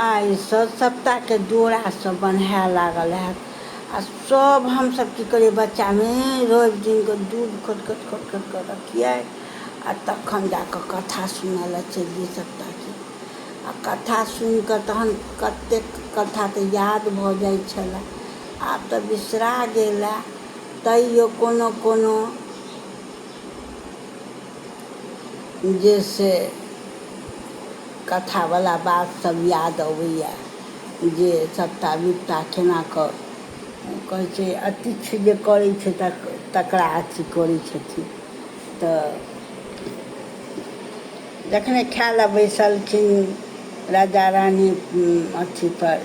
आई सप्ताह के डोरा सब बन्हाए लागल है आ सब हम सब की करिए बच्चा में रवि दिन के दूध खट कर रखिए आ तखन जाकर कथा सुनै लए चलिए सप्ताह के आ कथा सुनि कऽ तहन कतेक कथा तऽ याद भऽ जाइ छलै। आब तऽ बिसरा गेल तैयो कोनो कोनो जे से कथावला बात सब याद अबैया जे सप्ताह विपता केना कऽ कहै छै अतिथि जे करै छै तकरा अथी करै छथिन। तऽ जखने खाय लए बैसलखिन राजा रानी अथी पर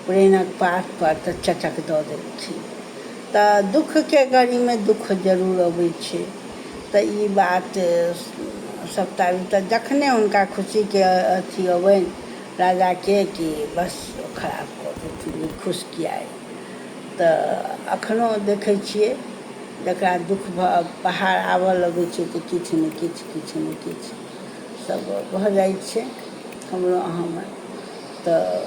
पुरैनक पात पर तऽ चचक दऽ देलखिन। तऽ दुःखके घड़ीमे दुःख जरूर अबै छै। तऽ ई बात सप्ताह तऽ जखने हुनका खुशीके अथी अबनि राजाके कि बस खराब कऽ देथिन खुश किया अइ। तऽ एखनो देखै छियै जकरा दुःख पहाड़ आबऽ लगै छै तऽ किछु ने किछु सब भऽ जाइ छै हमरो अहाँमे। तऽ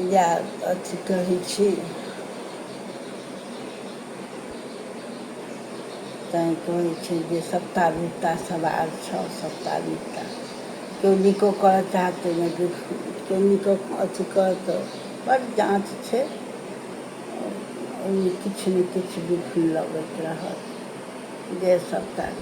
इएह अथी कहै छी। तैँ कहै छै जे सप्ताह विपता सवार छौ सप्ताह विपता केओ नीको करऽ चाहत ताहिमे दुःख केओ नीको अथी करत बड़ जाँच छै ओहिमे किछु ने किछु दुःख लगैत रहत जे सप्ताह